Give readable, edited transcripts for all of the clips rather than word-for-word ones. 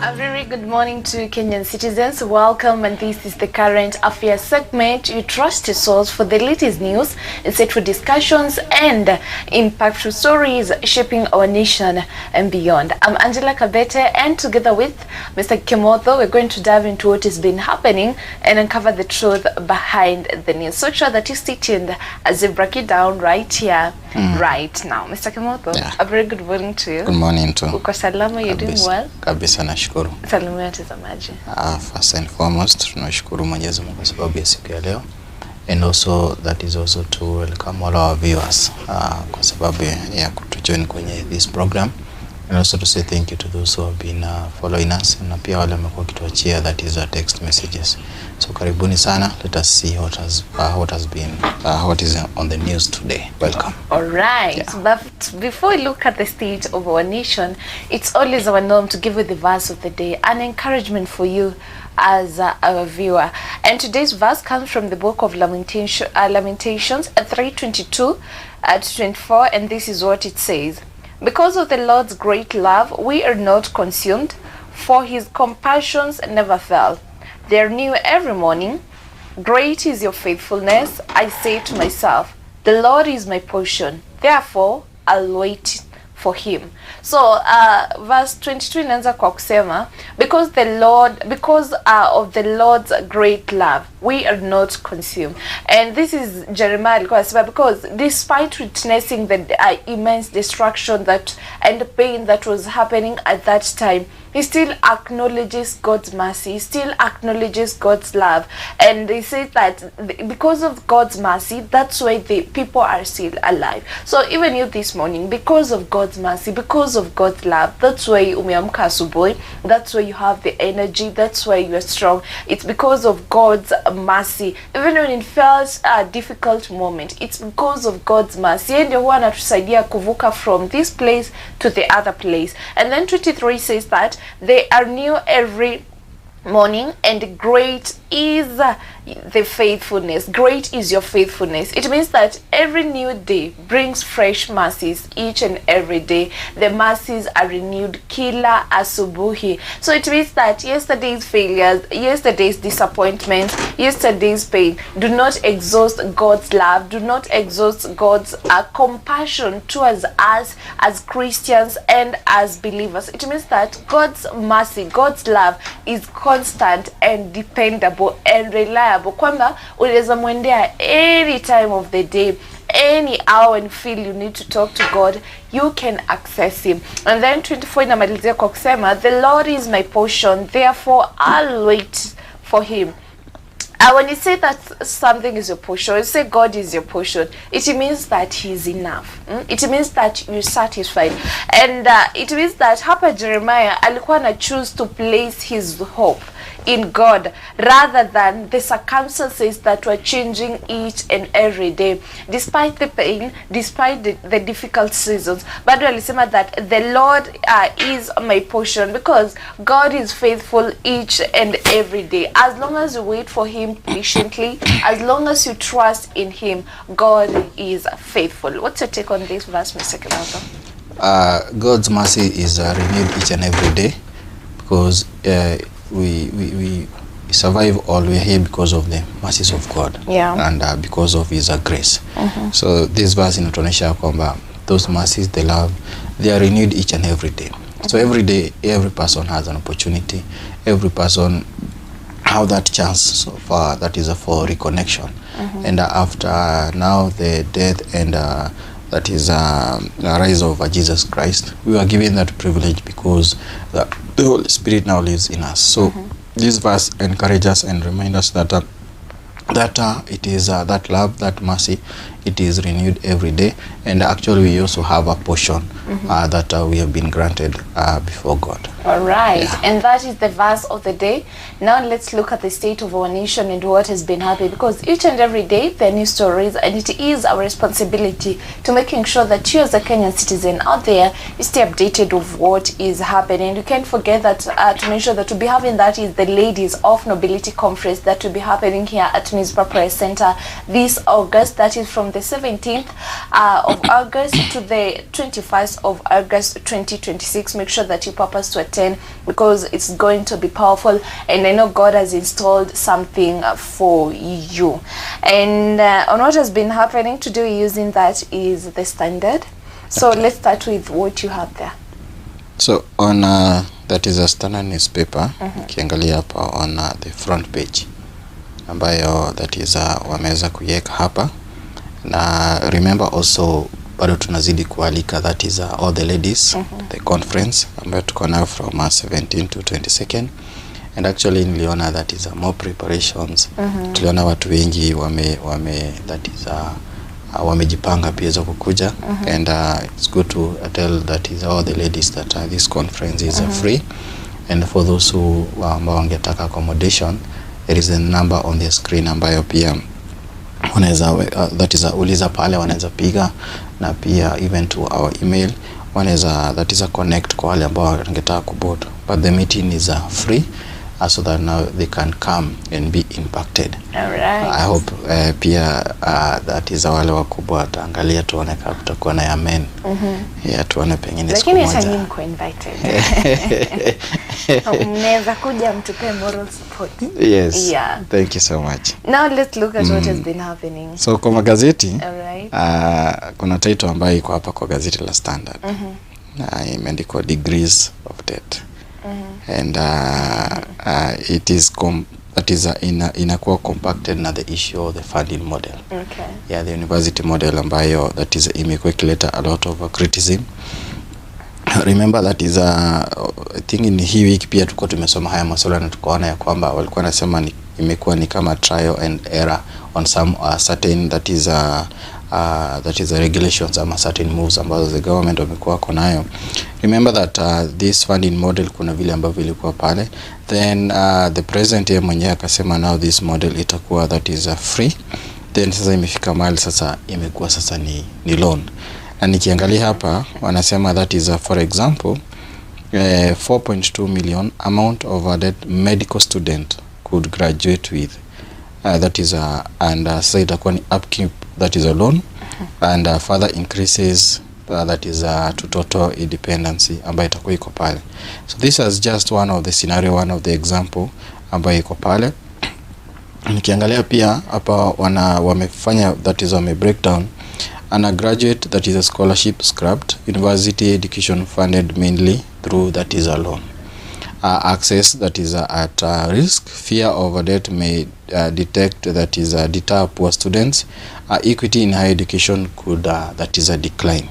A very good morning to Kenyan citizens. Welcome, and this is the current affairs segment. You trust your source for the latest news, insightful discussions, and impactful stories shaping our nation and beyond. I'm Angela Kabete, and together with Mr. Kimotho, we're going to dive into what has been happening and uncover the truth behind the news. So sure that you stay tuned as we break it down right here, right now. Mr. Kimotho, a very good morning to you. Good morning to you. Uko salama, you're doing well? Kabisa nashukuru. Salimia watazamaji. First and foremost, tunashukuru Mwenyezi Mungu kwa sababu ya siku ya leo. And also that is also to welcome all our viewers kwa sababu ya kutujoin kwenye this program. And also to say thank you to those who have been following us, na pia wale wamekuwa kituachia, that is our text messages. So karibuni sana. Let us see what is on the news today. Welcome. All right. Yeah. But before we look at the state of our nation, it's always our norm to give you the verse of the day, an encouragement for you as our viewer. And today's verse comes from the book of Lamentations 3:22 to 24, and this is what it says. Because of the Lord's great love, we are not consumed, for his compassions never fail. They are new every morning. Great is your faithfulness. I say to myself, the Lord is my portion. Therefore, I'll wait for him. So verse 22 inaanza kwa kusema, because of the Lord's great love, we are not consumed. And this is Jeremiah, because despite witnessing the immense destruction and pain that was happening at that time, he still acknowledges God's mercy. He still acknowledges God's love. And they say that because of God's mercy, that's why the people are still alive. So even you this morning, because of God's mercy, because of God's love, that's why umeamka asubuhi, that's why you have the energy, that's why you are strong. It's because of God's mercy. Even when it feels a difficult moment, it's because of God's mercy. And the one anatusaidia kuvuka from this place to the other place. And then 23 says that they are new every morning, and great is the faithfulness. Great is your faithfulness. It means that every new day brings fresh mercies each and every day. The mercies are renewed kila asubuhi. So it means that yesterday's failures, yesterday's disappointments, yesterday's pain do not exhaust God's love, do not exhaust God's compassion towards us as Christians and as believers. It means that God's mercy, God's love is constant and dependable and reliable, kwamba unaweza mwendea any time of the day, any hour and feel you need to talk to God, you can access him. And then 24 inamalizia kwa kusema, the Lord is my portion, therefore I'll wait for him. When you say that something is your portion, you say God is your portion, it means that he is enough. It means that you're satisfied. And it means that hapa Jeremiah alikuwa na choose to place his hope in God rather than the circumstances that were changing each and every day. Despite the pain, despite the difficult seasons, but alisema that the Lord is my portion, because God is faithful each and every day. As long as you wait for him patiently, as long as you trust in him, God is faithful. What's your take on this verse, Mr. Kimotho? God's mercy is renewed each and every day, because we survive all. We're here because of the mercies of God, and because of his grace. So this verse inatuonyesha kwamba those mercies, the love, they are renewed each and every day. So every day, every person has an opportunity. Every person have that chance for that is for reconnection. And after now the death and that is the rise of Jesus Christ, we are given that privilege because the Holy Spirit now lives in us. So this verse encourages us and reminds us that it is that love, that mercy, it is renewed every day. And actually we also have a portion that we have been granted before God. All right, and that is the verse of the day. Now let's look at the state of our nation and what has been happening, because each and every day there are new stories, and it is our responsibility to making sure that you as a Kenyan citizen out there, you stay updated of what is happening. You can't forget that to make sure that we'll be having, that is the Ladies of Nobility Conference that will be happening here at Mizpah Center this August. That is from the the 17th of August to the 21st of August 2026. Make sure that you purpose to attend, because it's going to be powerful, and I know God has installed something for you. And on what has been happening today using that is the standard. So let's start with what you have there. So on that is a standard newspaper. Ukiangalia hapa on the front page ambayo that is wameweza kuiweka hapa, na remember also bado tunazidi kualika that is all the ladies the conference ambayo tuko nayo from 17 to 22nd, and actually niliona that is more preparations. Tuliona watu wengi wame that is wamejipanga pia za kukuja, and it's good to tell that is all the ladies that this conference is free, and for those who ambao wangetaka accommodation, there is a number on the screen ambayo pia wanaweza that is uliza pale, wanaweza piga, na pia even to our email wanaweza that is connect kwa wale ambao wangetaka kuboard, but the meeting is free. So that now they can come and be impacted. All right. I hope pia that is wale wakubwa wataangalia, tuone kama kutakuwa na amen. Yeah, tuone pengine siku moja. Lakini hata nyinyi invited. Mnaweza kuja mtupe moral support. Yes. Yeah. Thank you so much. Now let's look at what has been happening. So kwa magazeti, all right, kuna title ambayo iko hapa kwa gazeti la Standard. Imeandikwa Degrees of Debt. And it is that is inakuwa compacted na the issue of the funding model. Okay. Yeah, the university model ambayo that is imekuwa ikileta a lot of criticism. Remember that is I think in hii week pia tuko tumesoma haya masuala, na tukaona ya kwamba walikuwa nasema imekuwa ni kama trial and error on some certain that is the regulations ama certain moves ambazo the government wamekuwa konayo. Remember that this funding model kuna vile ambavyo ilikuwa pale, then the president yeye mwenyewe akasema now this model itakuwa that is free, then sasa imefika mahali sasa imekuwa sasa ni loan. Na nikiangalia hapa wanasema that is for example 4.2 million amount of a debt medical student could graduate with, that is and sasa itakuwa ni upkeep, that is a loan, and further increases that is to total independency ambayo itakuwa iko pale. So this is just one of the scenario, one of the example ambayo iko pale. Nikiangalia pia hapa wamefanya that is breakdown. Undergraduate that is a scholarship scrapped, university education funded mainly through that is a loan. Access that is at risk, fear of debt may detect that is deter poor students. Equity in higher education could that is a decline.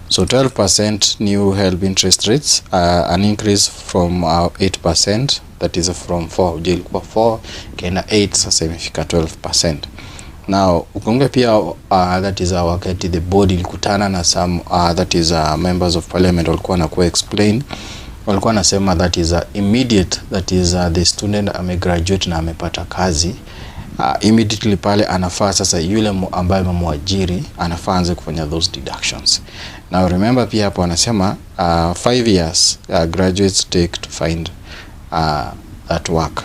So 12% new help interest rates, an increase from 8%, that is from 4 kena 8 sasa imefika 12%. Now ukiongea pia that is wakati the board ilikutana na some that is members of parliament walikuwa na explain, walikuwa nasema that is immediate that is the student amegraduate na amepata kazi, immediately pale anafaa sasa yule ambaye amemwajiri anafaa anze kufanya those deductions. Now remember pia hapo wanasema 5 years graduates take to find that work.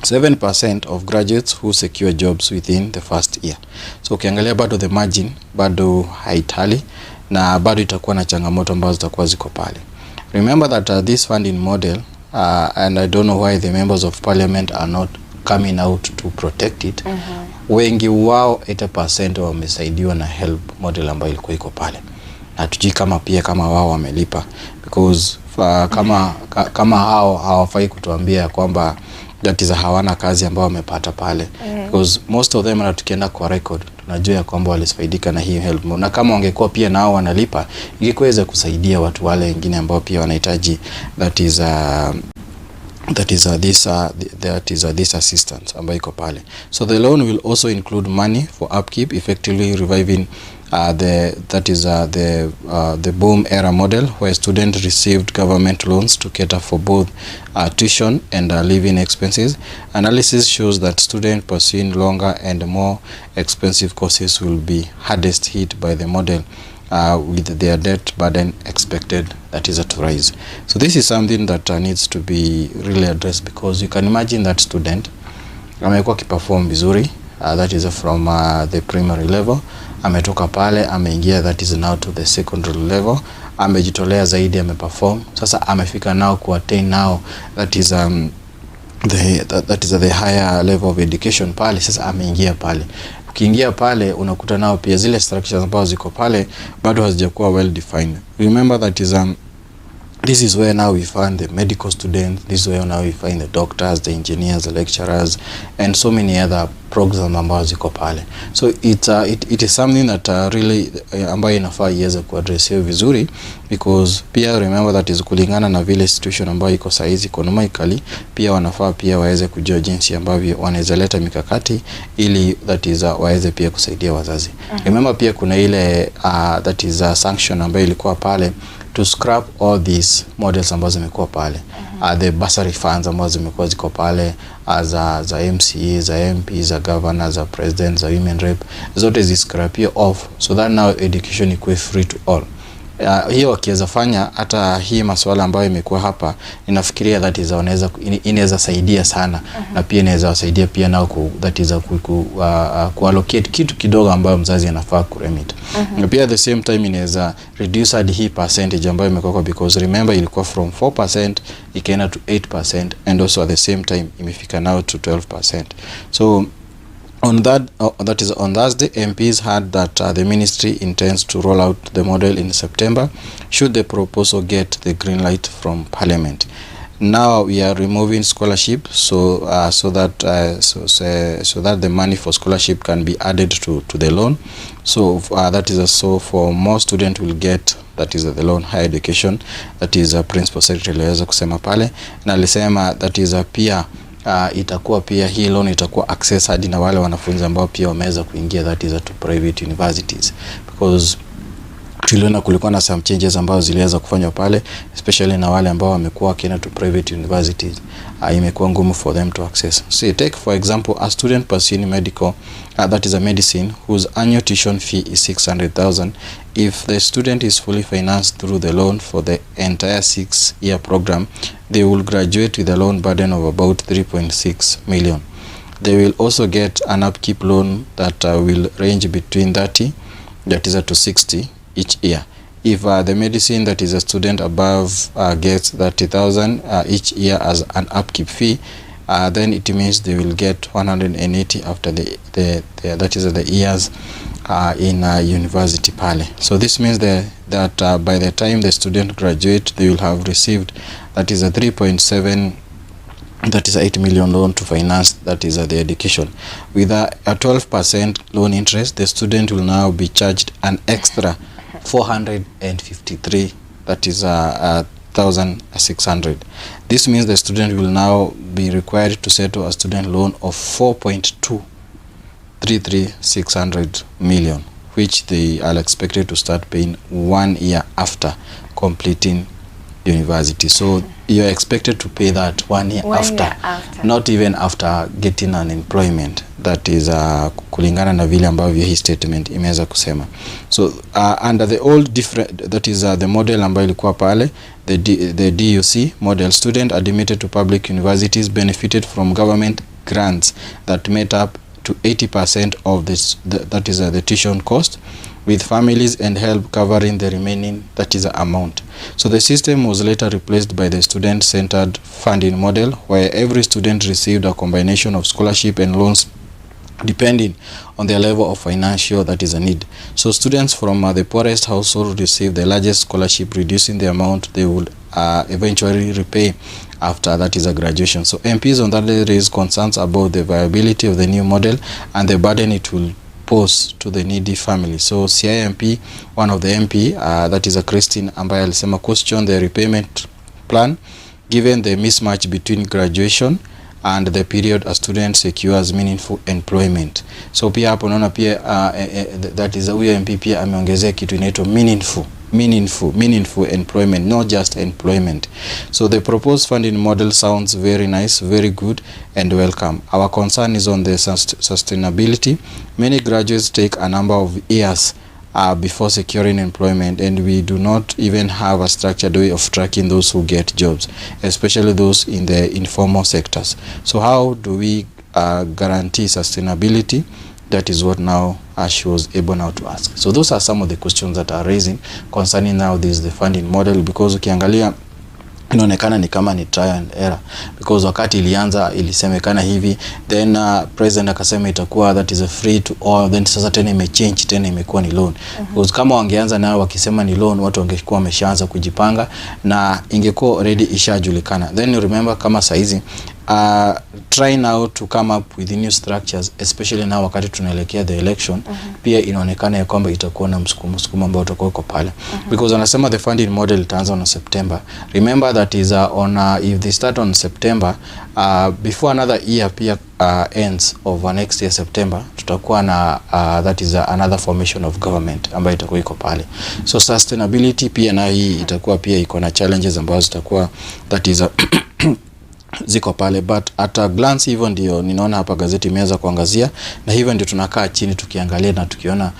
7% of graduates who secure jobs within the first year. So ukiangalia bado the margin bado haitali, na bado itakuwa na changamoto ambazo zitakuwa ziko pale. Remember that this funding model and I don't know why the members of parliament are not coming out to protect it. Wengi wao 80% wamesaidiwa na help model ambayo ilikuwa iko pale. Na tujui kama pia kama wao wamelipa, because kama hao hawafai kutuambia kwamba that is hawana kazi ambao wamepata pale, because most of them na tukienda kwa record tunajua ya kwamba walifaidika na hii help, na kama wangekuwa pia nao wanalipa ingekuweza kusaidia watu wale wengine ambao pia wanahitaji that is this assistance ambayo iko pale. So the loan will also include money for upkeep, effectively reviving the boom era model, where students received government loans to cater for both tuition and living expenses. Analysis shows that students pursuing longer and more expensive courses will be hardest hit by the model, with their debt burden expected that is to rise. So this is something that needs to be really addressed, because you can imagine that student amekuwa kiperform vizuri, that is from the primary level, ametoka pale ameingia that is now to the secondary level, amejitolea zaidi, ameperform, sasa amefika now ku attain now that is the higher level of education pale, sasa ameingia pale. Ukiingia pale unakuta nao pia zile structures ambazo ziko pale bado hazijakuwa well defined. Remember that is this is where now we find the medical students, this is where now we find the doctors, the engineers, the lecturers, and so many other programs ambazo ziko pale. So it is something that really ambayo inafaa iweze kuaddressiwa vizuri, because pia remember that is kulingana na vile situation ambayo iko saizi economically, pia wanafaa pia waweze kujua jinsi ambavyo wanaweza leta mikakati ili that is waweze pia kusaidia wazazi. Remember pia kuna ile that is sanction ambayo ilikuwa pale to scrap all these models ambazo zimekuwa pale. The bursary funds ambazo zimekuwa ziko pale za MCA, za MP, za governor, za president, za women rep, zote ziscrapie off so that now education ikuwe free to all. Hiyo wakiweza fanya hata hii masuala ambayo imekuwa hapa, ninafikiria that is inaweza saidia sana, na pia inaweza wasaidia pia nao that is kuallocate kitu kidogo ambayo mzazi anafaa kuremit. Na pia at the same time inaweza reduce hadi hii percentage ambayo imekuwa, because remember ilikuwa from 4% ikaenda to 8%, and also at the same time imefika now to 12%. So on that is on Thursday, MPs heard that the ministry intends to roll out the model in September should the proposal get the green light from Parliament. Now we are removing scholarship so that the money for scholarship can be added to the loan. So that is so for more students will get that is the loan higher education. That is a principal secretary aliweza kusema pale, na alisema that is pia itakuwa pia hii loan itakuwa access hadi na wale wanafunzi ambao pia wameweza kuingia that is to private universities, because tuliona kulikuwa na some changes ambazo ziliweza kufanywa pale, especially na wale ambao wamekuwa kienda to private universities. Imekuwa ngumu for them to access. So take for example a student pursuing medical that is a medicine whose annual tuition fee is 600,000. If the student is fully financed through the loan for the entire 6-year program, they will graduate with a loan burden of about 3.6 million. They will also get an upkeep loan that will range between 30 that is to 60 each year. If the medicine that is a student above gets 30,000 each year as an upkeep fee, then it means they will get 180 after that is the years in university pale. So this means that by the time the student graduate, they will have received that is a 3.7 that is 8 million loan to finance that is the education. With a 12% loan interest, the student will now be charged an extra 453 that is 1,600. This means the student will now be required to settle a student loan of 4.233,600 million, which they are expected to start paying 1 year after completing university. So you're expected to pay that 1 year after, not even after getting an employment. That is kulingana na vile ambavyo hii statement imeweza kusema. So under the old different that is the model ambayo ilikuwa pale, the DUC model, student admitted to public universities benefited from government grants that made up to 80% of this that is the tuition cost, with families and help covering the remaining that is the amount. So the system was later replaced by the student-centered funding model, where every student received a combination of scholarship and loans depending on their level of financial that is a need. So students from the poorest household receive the largest scholarship, reducing the amount they would eventually repay after that is a graduation. So MPs on that day raised concerns about the viability of the new model and the burden it will pose to the needy family. So CIMP, one of the MP that is a Christine ambaye alisema question the repayment plan given the mismatch between graduation and the period a student secures meaningful employment. So pia hapo naona pia that is huyo MP pia ameongezea kitu inaitwa meaningful employment, not just employment. So the proposed funding model sounds very nice, very good and welcome. Our concern is on the sustainability. Many graduates take a number of years before securing employment, and we do not even have a structured way of tracking those who get jobs, especially those in the informal sectors. So how do we guarantee sustainability? that is what now she was able now to ask. So those are some of the questions that are raising concerning now this the funding model, because ukiangalia inaonekana ni kama ni trial and error, because wakati ilianza ilisemekana hivi, then president akasema itakuwa that is a free to all, then sasa tena imechange, tena imekuwa ni loan. Because kama wangeanza nao wakisema ni loan, watu wangekuwa wameshaanza kujipanga na ingekuwa already ishajulikana. Then you remember kama saizi try now to come up with new structures, especially now wakati tunaelekea the election. Pia inaonekana ya kwamba itakuwa na msukumo ambao utakuwa uko pale, because anasema the funding model itaanza on September. Remember that is on if they start on September, before another year pia ends of next year September, tutakuwa na that is another formation of government ambayo itakuwa iko pale. So sustainability pia na hii itakuwa pia iko na challenges ambazo zitakuwa that is ziko pale, but at a glance hivyo ndio ninaona hapa gazeti imeweza kuangazia, na hivyo ndio tunakaa chini tukiangalia na tukiona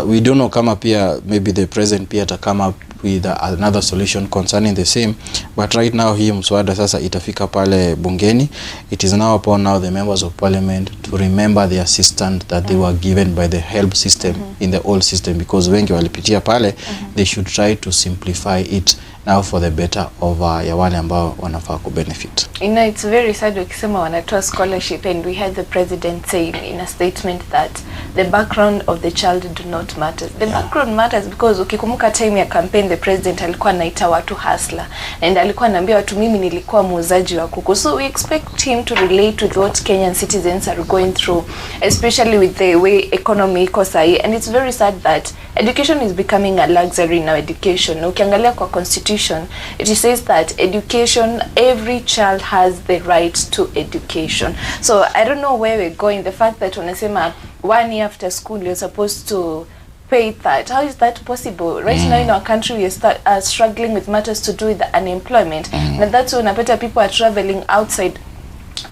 we don't know kama pia maybe the president pia atakama up with another solution concerning the same, but right now hii mswada sasa itafika pale bungeni. It is now upon now the members of parliament to remember the assistance that they were given by the help system in the old system, because wengi walipitia pale. They should try to simplify it now for the better of ya wale ambao wanafaa ku benefit. You know, it's very sad ukisema wanatoa scholarship, and we had the president saying in a statement that the background of the child do not matter. The background matters, because ukikumbuka time ya campaign the president alikuwa anaita watu hustler, and alikuwa anaambia watu mimi nilikuwa muuzaji wa kuku. So we expect him to relate with what Kenyan citizens are going through, especially with the way economy iko sahi. And it's very sad that education is becoming a luxury now. Education, ukiangalia kwa constitution, it says that education, every child has the right to education. So I don't know where we're going. The fact that unasema 1 year after school you're supposed to pay that, how is that possible? Right now in our country we are struggling with matters to do with the unemployment, and that's when unapata people are traveling outside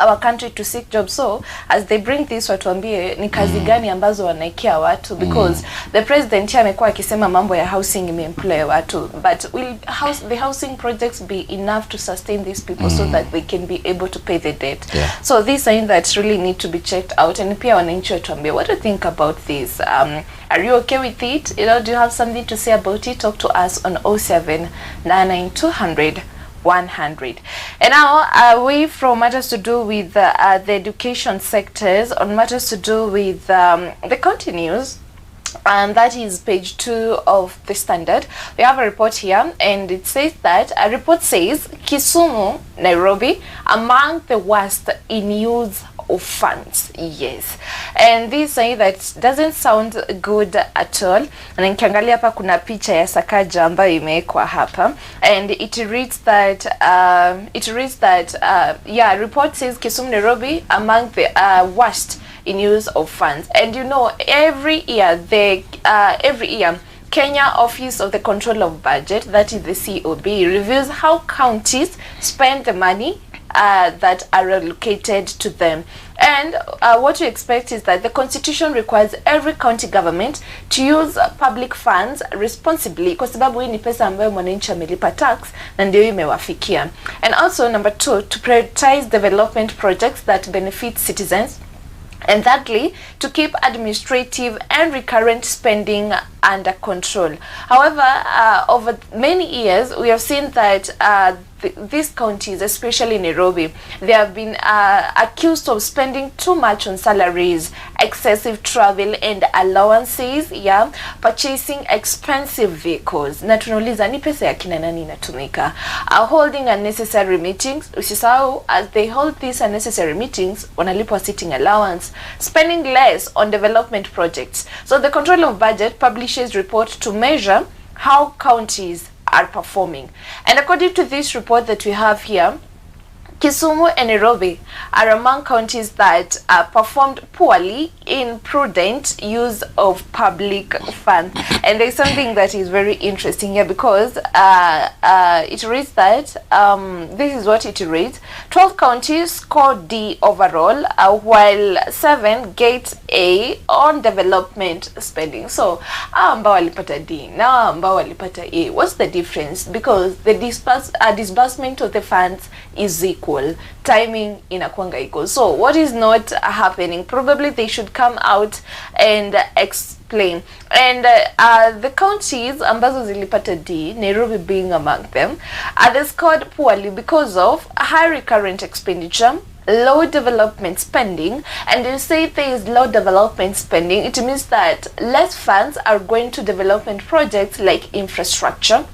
our country to seek jobs. So as they bring this, watuambie ni kazi gani ambazo wanaikia watu, because the president here amekuwa akisema mambo ya housing imeemploy watu, but will the housing projects be enough to sustain these people so that they can be able to pay the debt? So these are things that really need to be checked out, and pia wananchi watuambie what do you think about this. Are you okay with it? You know, do you have something to say about it? Talk to us on 0799 100. And now away from matters to do with the education sectors, on matters to do with the county news, and that is page 2 of the Standard. We have a report here, and it says that a report says Kisumu, Nairobi, among the worst in use of funds. Yes, and this say that doesn't sound good at all. And nikiangalia hapa kuna picha ya Sakaja ambayo imewekwa hapa, and it reads that yeah, report says Kisumu, Nairobi among the worst in use of funds. And you know, every year Kenya Office of the Control of Budget, that is the COB, reviews how counties spend the money that are allocated to them. And what we expect is that the constitution requires every county government to use public funds responsibly, kwa sababu hii ni pesa ambayo mwananchi amelipa tax na ndio imewafikia. And also number 2, to prioritize development projects that benefit citizens. And thirdly, to keep administrative and recurrent spending under control. However, over many years, we have seen that these counties, especially Nairobi, they have been accused of spending too much on salaries, excessive travel and allowances, purchasing expensive vehicles. Na tunauliza ni pesa ya kina nani inatumika? Holding unnecessary meetings. Usisahau, as they hold these unnecessary meetings, wanalipwa sitting allowance, spending less on development projects. So the Control of Budget publishes report to measure how counties are performing. And according to this report that we have here, Kisumu and Nairobi are among counties that performed poorly in prudent use of public funds. And there's something that is very interesting here, because it reads that, this is what it reads: 12 counties score D overall, while 7 get A on development spending. So, ambao walipata D, now ambao walipata A. What's the difference? Because the disbursement of the funds is equal. equal, timing inakuanga equal. So what is not happening? Probably they should come out and explain. And the counties ambazo zilipata D, Nairobi being among them, they scored poorly because of high recurrent expenditure, low development spending. And you say there is low development spending, it means that less funds are going to development projects like infrastructure,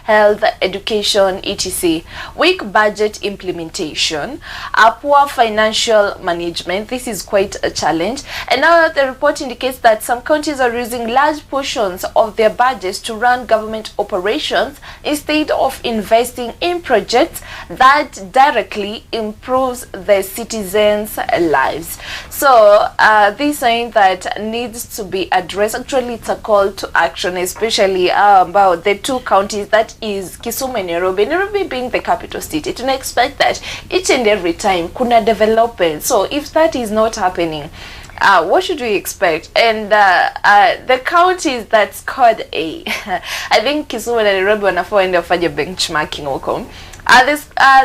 health, education, etc. Weak budget implementation, poor financial management. This is quite a challenge. And now the report indicates that some counties are using large portions of their budgets to run government operations instead of investing in projects that directly improves the citizens' lives. So this is something that needs to be addressed. Actually, it's a call to action, especially about the two counties, that is Kisumu and Nairobi. Nairobi being the capital city, to expect that each and every time kuna development. So if that is not happening, what should we expect? And the counties that scored A, I think Kisumu and Nairobi wanafaa ende wafanye benchmarking huko.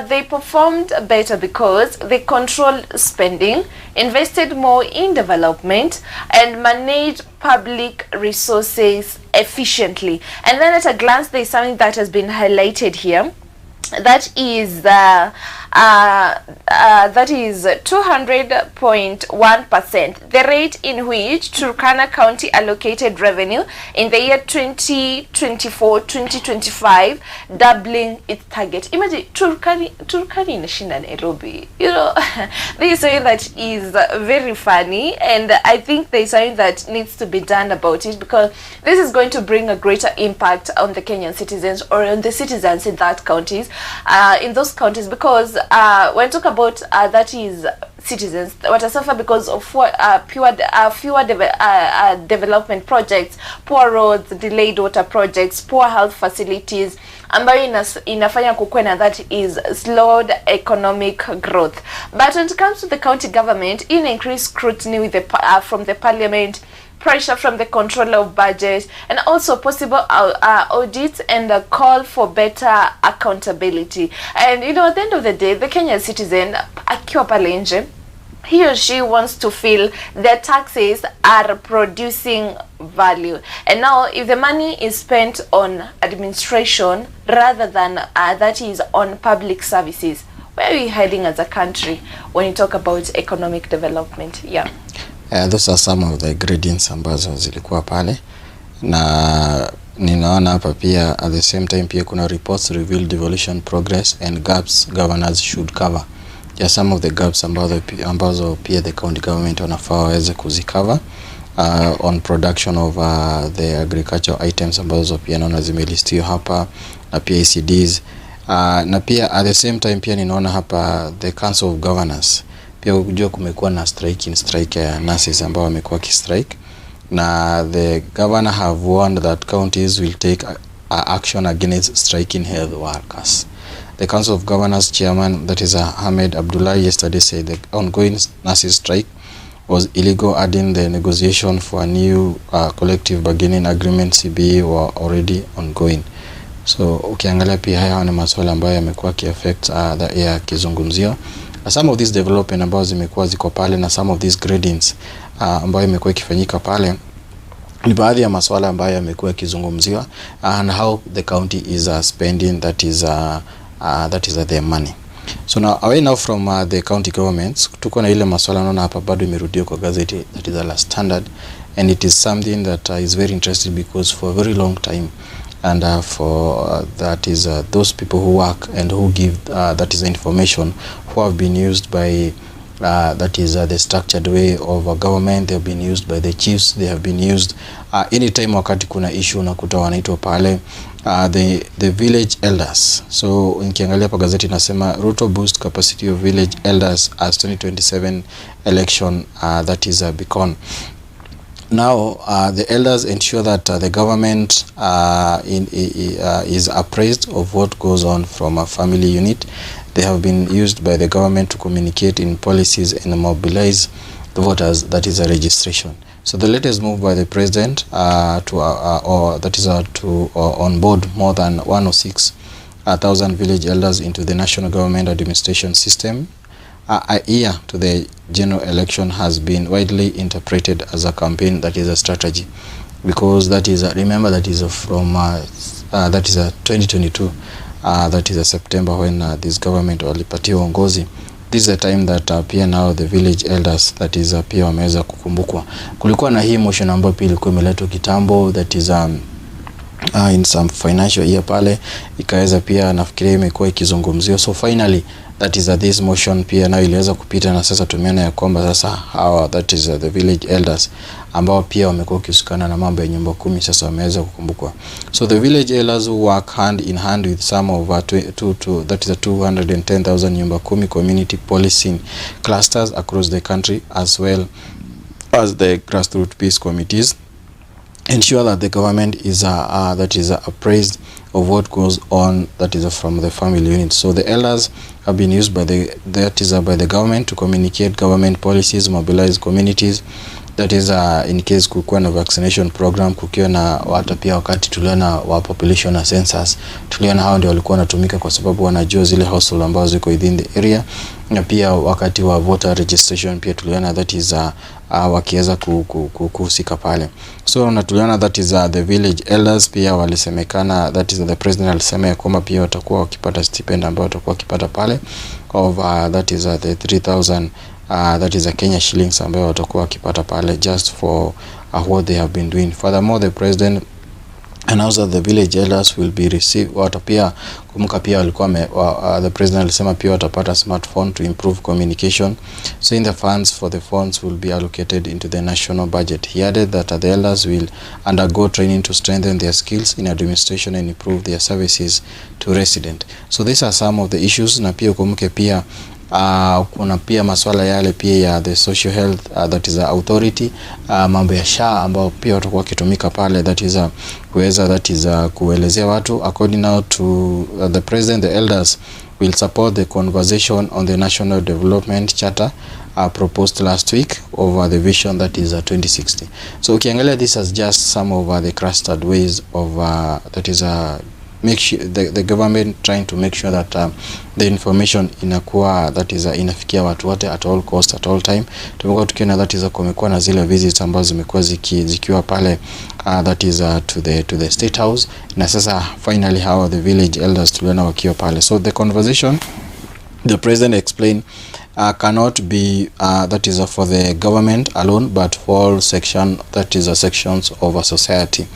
They performed better because they controlled spending, invested more in development, and managed public resources efficiently. And then at a glance, there's something that has been highlighted here. That is 200.1%, the rate in which Turkana County allocated revenue in the year 2024-2025, doubling its target. Imagine Turkana inashinda Nairobi. You know, this is something that is very funny, and I think there's something that needs to be done about it, because this is going to bring a greater impact on the Kenyan citizens, or on the citizens in that counties, in those counties, because when talk about that is citizens what are suffer because of fewer development projects, poor roads, delayed water projects, poor health facilities, ambayo inafanya kukwena, that is slowed economic growth. But when it comes to the county government, in increased scrutiny with the from the parliament, pressure from the controller of budget, and also possible audits and a call for better accountability. And you know, at the end of the day, the Kenyan citizen akiwa pale nje, he or she wants to feel their taxes are producing value. And now if the money is spent on administration rather than that is on public services, where are we heading as a country when you talk about economic development? Yeah. Those are some of the ingredients ambazo zilikuwa pale, na ninaona hapa pia at the same time pia kuna reports reveal devolution progress and gaps governors should cover. Yeah, some of the gaps ambazo pia the county government wanafaa waweze kuzicover on production of the agricultural items ambazo pia naona zimelistiwa hapa, na pia ECDs, na pia at the same time pia ninaona hapa the council of governors. Pia kujua kumekuwa na strike ya nurses ambao wamekuwa ki-strike, na the governor have warned that counties will take action against striking health workers. The Council of Governors chairman, that is Ahmed Abdullah, yesterday said the ongoing nurses strike was illegal, adding the negotiation for a new collective bargaining agreement CBA were already ongoing. So ukiangalia pia haya ni masuala ambayo yamekuwa ki-affect the air kizungumzio. Some of these development ambazo zimekuwa ziko pale, na some of these gradings ambayo imekuwa ikifanyika pale, ni baadhi ya masuala ambayo yamekuwa kizungumziwa, and how the county is spending that is their money. So now away now from the county governments, tuko na ile masuala naona hapa bado imerudia kwa gazeti, that is the last standard, and it is something that is very interesting because for a very long time, and for that is those people who work and who give that is information, who have been used by that is the structured way of a government. They have been used by the chiefs, they have been used anytime wakati kuna issue unakuta wanaitwa pale the village elders. So nikiangalia hapa gazeti nasema Ruto boost capacity of village elders as 2027 election that is beacon. Now the elders ensure that the government is appraised of what goes on from a family unit. They have been used by the government to communicate in policies and mobilize the voters, that is a registration. So the latest move by the president to onboard more than 106 1,000 village elders into the national government administration system a year to the general election has been widely interpreted as a campaign that is a strategy, because that is remember that is from that is 2022 that is September when this government walipatia uongozi. This is the time that pia now the village elders that is pia wameweza kukumbukwa. Kulikuwa na hii motion ambayo pia ilikuwa imeletwa kitambo that is in some financial year pale, ikaweza pia nafikiria imekuwa ikizungumziwa. So finally that is this motion pia nayo iliweza kupita, na sasa tumeona ya kwamba sasa hawa that is the village elders ambao pia wamekuwa kihusikana na mambo ya nyumba 10 sasa wameweza kukumbukwa. So the village elders who work hand in hand with some of that is 210,000 nyumba 10 community policing clusters across the country, as well as the grassroots peace committees, ensure that the government is appraised of what goes on that is from the family unit. So the elders have been used by the government to communicate government policies, mobilize communities, that is in case kukuwa na vaccination program, kukiwa na watu pia wakati tuliona wa population na census, tuliona hao ndio walikuwa wanatumika kwa sababu wanajua zile household ambazo ziko within the area, na pia wakati wa voter registration pia tuliona that is wakiweza kuhusika pale. So na tuliona that is the village elders pia walisemekana that is the president alisema kwamba pia watakuwa wakipata stipend ambao watakuwa wakipata pale of that is the 3,000 that is a Kenya shillings ambayo watakuwa wakipata pale just for what they have been doing. Furthermore, the president announced that the village elders will be received pia kumbuka pia walikuwa the president alisema pia watapata smartphone to improve communication. So in the funds will be allocated into the national budget. He added that the elders will undergo training to strengthen their skills in administration and improve their services to residents. So these are some of the issues, na pia kumbuke pia kuna pia masuala yale pia ya the social health that is authority, mambo ya SHA ambao pia watakuwa kitumika pale, that is kuweza that is kuelezea watu. According now to the president, the elders will support the conversation on the national development charter proposed last week over the vision that is 2060. So ukiangalia this as just some of the clustered ways of that is make sure the government trying to make sure that the information inakuwa that is inafikia watu wote at all cost, at all time. Tumekuwa tukiona that is kumekuwa na zile visits ambazo zimekuwa zikiwa pale that is to the state house, na sasa finally how the village elders tuliona wakiwa pale. So the conversation, the president explained, cannot be that is for the government alone, but for all sections of a society.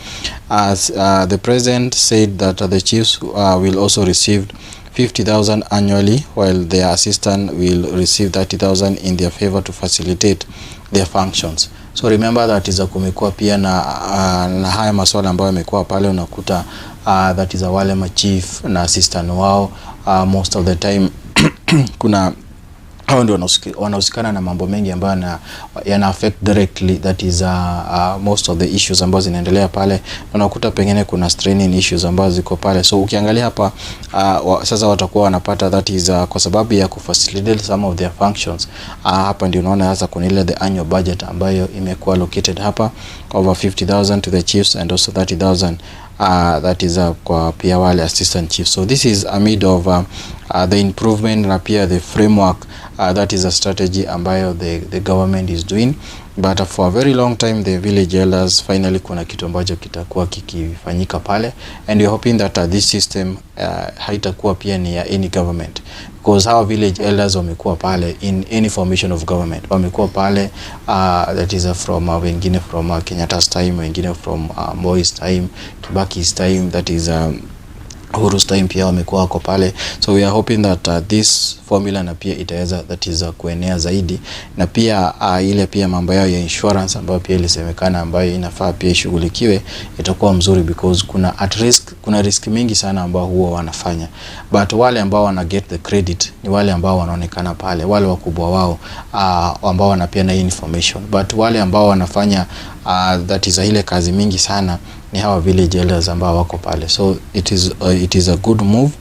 As the president said that the chiefs will also receive 50,000 annually, while their assistant will receive 30,000 in their favor to facilitate their functions. So remember that is kumekuwa pia na haya masuala ambayo yamekuwa pale, unakuta that is wale ma chief na assistant wao most of the time kuna hao ndio wanahusikana na mambo mengi ambayo yana affect directly that is most of the issues ambazo zinaendelea pale. Unakuta pengine kuna straining issues ambazo ziko pale. So ukiangalia hapa sasa watakuwa wanapata that is kwa sababu ya kufacilitate some of their functions. Hapa ndio unaona sasa kuna ile the annual budget ambayo imekuwa allocated hapa over 50,000 to the chiefs and also 30,000 that is kwa pia wale assistant chiefs. So this is amid of the improvement na pia the framework that is a strategy ambayo the government is doing, but for a very long time the village elders finally kuna kitu ambacho kitakuwa kikifanyika pale, and we are hoping that this system haitakuwa pia ni ya any government, because our village elders wamekuwa pale in any formation of government, wamekuwa pale that is from wengine from Kenyatta's time, wengine from Moi's time, Kibaki's time, that is Uhuru's time pia wamekuwa wako pale. So we are hoping that this formula na pia itaweza that is kuenea zaidi, na pia ile pia mambo yao ya insurance ambayo pia ilisemekana ambayo inafaa pia ishughulikiwe itakuwa mzuri, because kuna risk mingi sana ambao huwa wanafanya, but wale ambao wana get the credit ni wale ambao wanaonekana pale, wale wakubwa wao ambao wanapeana information, but wale ambao wanafanya that is ile kazi mingi sana ni hawa village elders ambao wako pale. So it is a good move,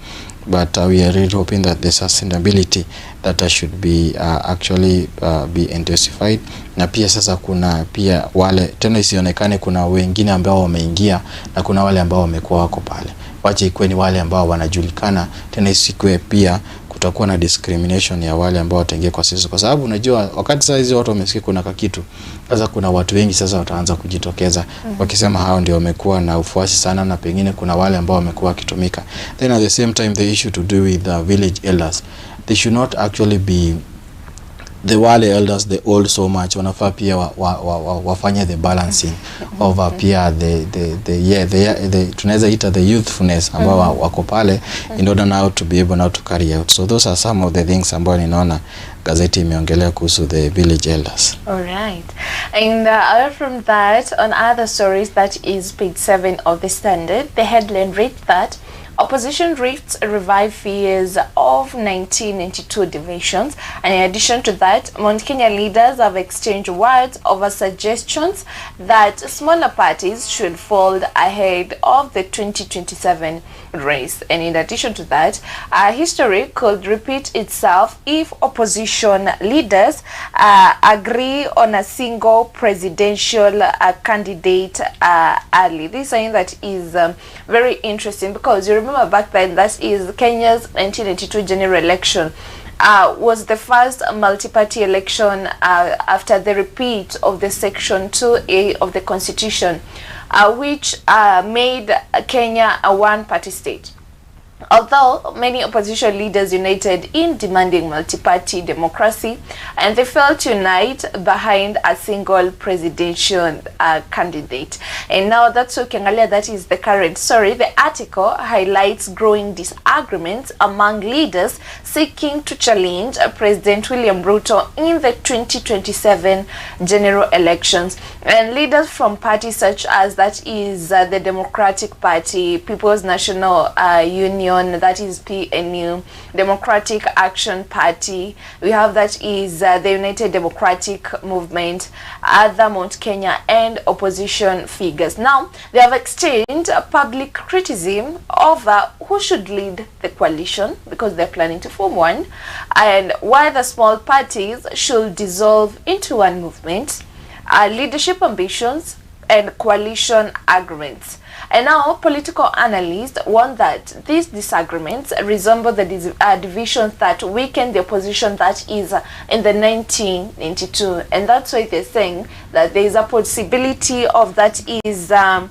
but we are really hoping that the sustainability that should be actually be intensified. Na pia sasa kuna pia wale tena isionekane kuna wengine ambao wameingia na kuna wale ambao wamekuwa wako pale, wache ikuwe ni wale ambao wanajulikana, tena isikwe pia kutakuwa na discrimination ya wale ambao wataingia kwa sisi, kwa sababu unajua wakati sasa hizi watu wamesikia kuna kitu, sasa kuna watu wengi sasa wataanza kujitokeza wakisema hao ndio wamekuwa na ufuasi sana, na pengine kuna wale ambao wamekuwa kitumika. Then at the same time the issue to do with the village elders, they should not actually be the wale elders, the old so much. Wanafaa pia wafanye the balancing over pia the tunaweza ita the youthfulness ambao wako pale in order now to be able now to carry out. So those are some of the things ambao ninaona gazeti imeongelea kuhusu the village elders. All right. And apart from that, on other stories, that is page 7 of the Standard, the headline reads that opposition rifts revive fears of 1992 divisions. And in addition to that, Mount Kenya leaders have exchanged words over suggestions that smaller parties should fold ahead of the 2027 race. And in addition to that, history could repeat itself if opposition leaders agree on a single presidential candidate early. This is something that is very interesting, because you remember back then, that is Kenya's 1992 general election was the first multi-party election after the repeat of the Section 2A of the Constitution, which made Kenya a one-party state. Although many opposition leaders united in demanding multi-party democracy, and they failed to unite behind a single presidential candidate. And now that's Ukiangalia, that is the current story. The article highlights growing disagreements among leaders seeking to challenge President William Ruto in the 2027 general elections. And leaders from parties such as that is the Democratic Party, People's National Union, that is PNU, Democratic Action Party, we have that is the United Democratic Movement, other Mount Kenya, and opposition figures. Now, they have exchanged public criticism over who should lead the coalition, because they're planning to form one, and why the small parties should dissolve into one movement, leadership ambitions, and coalition agreements. And now, political analysts warn that these disagreements resemble the divisions that weakened the opposition that is in the 1992. And that's why they're saying that there is a possibility of that is a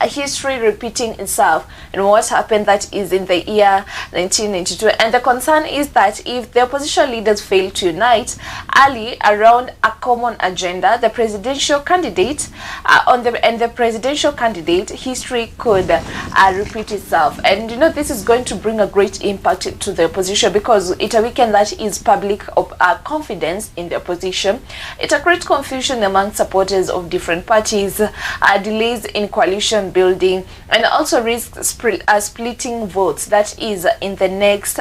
history repeating itself and what happened that is in the year 1992. And the concern is that if the opposition leaders fail to unite early around a common agenda, the presidential candidate history could repeat itself. And you know, this is going to bring a great impact to the opposition, because it a weaken that is public confidence in the opposition. It creates confusion among supporters of different parties, delays in coalition building, and also risks splitting votes that is in the next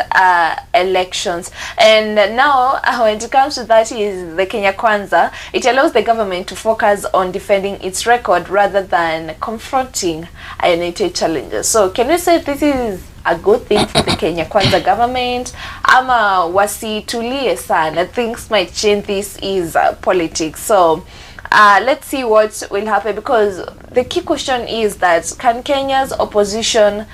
elections. And now when it comes to that is the Kenya Kwanza, it allows the government to focus on defending its record rather than confronting united challenges. So can you say this is a good thing for the Kenya Kwanza government, ama wasitulie sana, things might change? This is politics. So let's see what will happen, because the key question is that can Kenya's opposition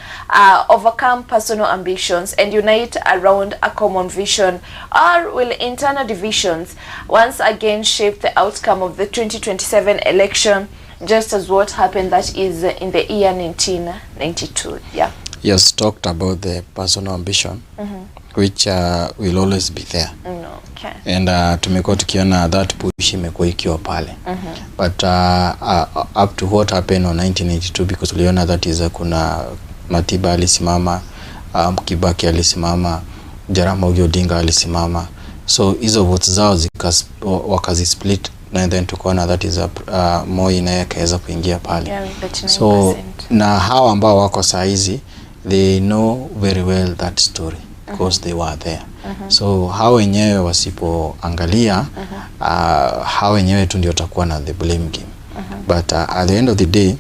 overcome personal ambitions and unite around a common vision, or will internal divisions once again shape the outcome of the 2027 election, just as what happened that is in the year 1992? Yeah. Yes, talked about the personal ambition, which will always be there. Okay. And tumekuwa tukiona that push imekuwa ikiwa pale. But up to what happened on 1982, because uliona that is kuna Matiba alisimama, Kibaki alisimama, Jaramogi Odinga alisimama. So hizo votes zao wakazi split, and then tukaona that is Moi naye akaweza kuingia pale. Yeah, so na hawa ambao wako saizi, they know very well that story because they were there. So hao wenyewe wasipoangalia, hao wenyewe tu ndio takuwa na the blame game. But at the end of the day,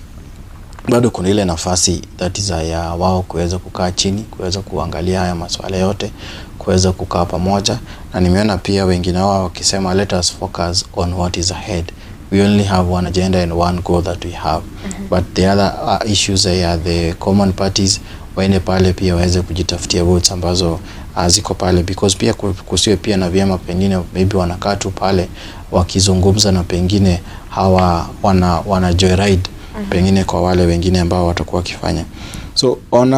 bado kuna ile nafasi that is ya wao kuweza kukaa chini, kuweza kuangalia haya masuala yote, kuweza kukaa pamoja. Na nimeona pia wengine wao wakisema let us focus on what is ahead we only have one agenda and one goal that we have. But the other issues are the common parties waende pale pia waweze kujitafutia votes ambazo ziko pale, because pia kusiwe pia na vyama pengine maybe wanakaa tu pale wakizungumza na pengine hawa wana joyride pengine kwa wale wengine ambao watakuwa wakifanya. So on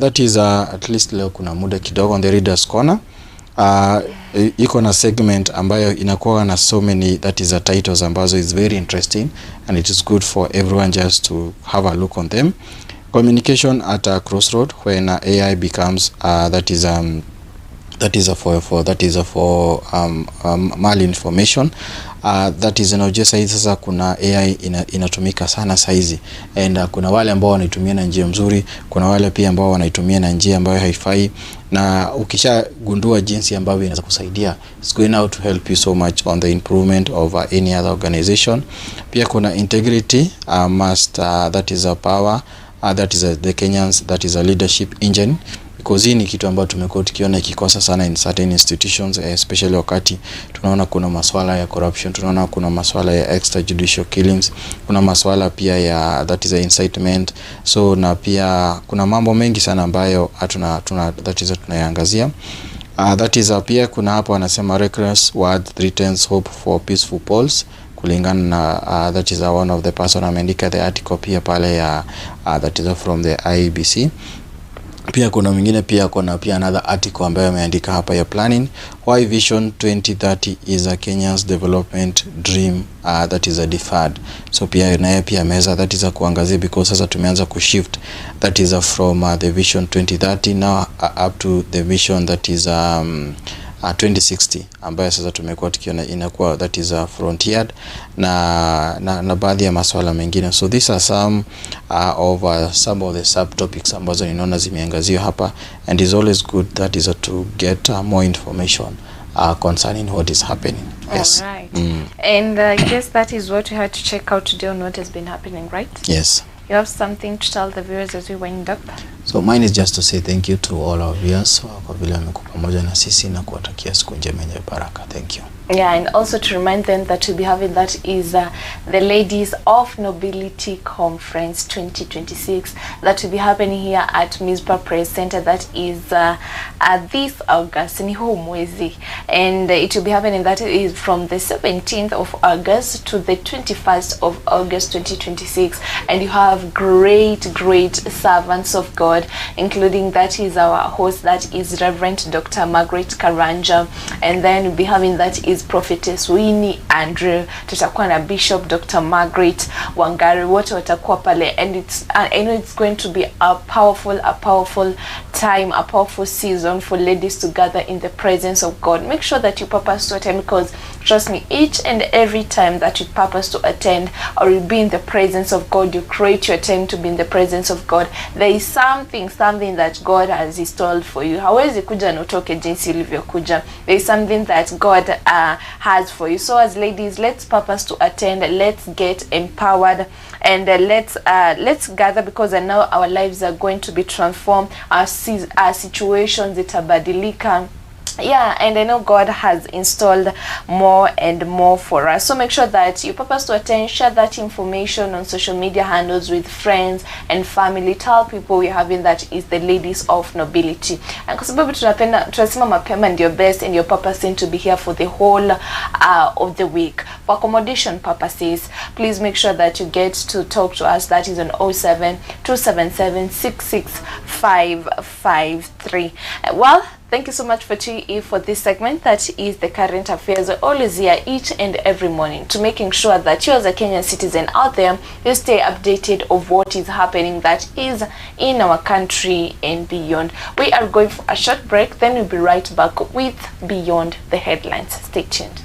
that is at least leo kuna muda kidogo on the Readers Corner. Iko na segment ambayo inakuwa na so many that is titles ambazo is very interesting and it is good for everyone just to have a look on them. Communication at a crossroad, when AI becomes that is for malinformation. That is just sasa kuna AI inatumika sana saizi, and kuna wale ambao wanaitumia na njia mzuri, kuna wale pia ambao wanaitumia na njia ambayo haifai, na ukishagundua jinsi ambavyo inaweza kusaidia, it's going out to help you so much on the improvement of any other organization. Pia kuna integrity must that is a power that is the Kenyans, that is a leadership engine, because hii ni kitu ambayo tumekuwa tukiona ikikosa sana in certain institutions, especially wakati tunaona kuna masuala ya corruption, tunaona kuna masuala ya extrajudicial killings, kuna masuala pia ya that is a incitement. So na pia kuna mambo mengi sana ambayo tunayaangazia. That is pia kuna hapo anasema reckless word threatens hope for peaceful polls, kulingana na that is one of the person ameandika the article pia pale ya that is from the IEBC. Pia kuna mwingine pia kuna pia another article ambayo ameandika hapa ya planning, why vision 2030 is a Kenya's development dream that is a deferred. So pia naye pia meza that is kuangazia, because sasa tumeanza kushift that is from the vision 2030 now up to the vision that is 2060 ambayo sasa tumekuwa tukiona inakuwa that is frontiered na baadhi ya masuala mengine. So these are some of the subtopics ambazo ninaona zimeangaziwa hapa, and is always good that is to get more information concerning what is happening. Yes. All right. And I guess that is what we had to check out today on what has been happening, right? Yes. You have something to tell the viewers as we wind up? So mine is just to say thank you to all our viewers kwa vile wamekuwa pamoja na sisi na kuwatakia siku njema yenye baraka. Thank you. Yeah, and also to remind them that we'll be having that is the Ladies of Nobility Conference 2026 that will be happening here at Mizpah Press Center. That is this August, ni huu mwezi, and it will be happening that is from the 17th of August to the 21st of August 2026, and you have great servants of God, including that is our host, that is Reverend Dr. Margaret Karanja, and then we'll be having that is Prophetess Winnie Andrew, tutakuwa na Bishop Dr. Margaret Wangari, wote watakuwa pale, and I know it's going to be a powerful time, a powerful season for ladies to gather in the presence of God. Make sure that you purpose to attend, because trust me, each and every time that you purpose to attend or you be in the presence of God, you create your time to be in the presence of God, there is something that God has installed for you. Hawezi kuja na utoke jinsi ulivyokuja. There is something that God has for you. So as ladies, let's purpose to attend, let's get empowered, and let's gather, because I know our lives are going to be transformed, our situations itabadilika. Yeah, and I know God has installed more and more for us. So make sure that you purpose to attend, share that information on social media handles with friends and family. Tell people we're having that is the Ladies of Nobility. And kwa sababu tunasema mapema ndio best, and your purpose to be here for the whole of the week. For accommodation purposes, please make sure that you get to talk to us. That is on 07-277-66553. Well, thank you so much for tuning in for this segment that is the current affairs. We're always here each and every morning to making sure that you as a Kenyan citizen out there, you stay updated of what is happening that is in our country and beyond. We are going for a short break, then we'll be right back with Beyond the Headlines. Stay tuned.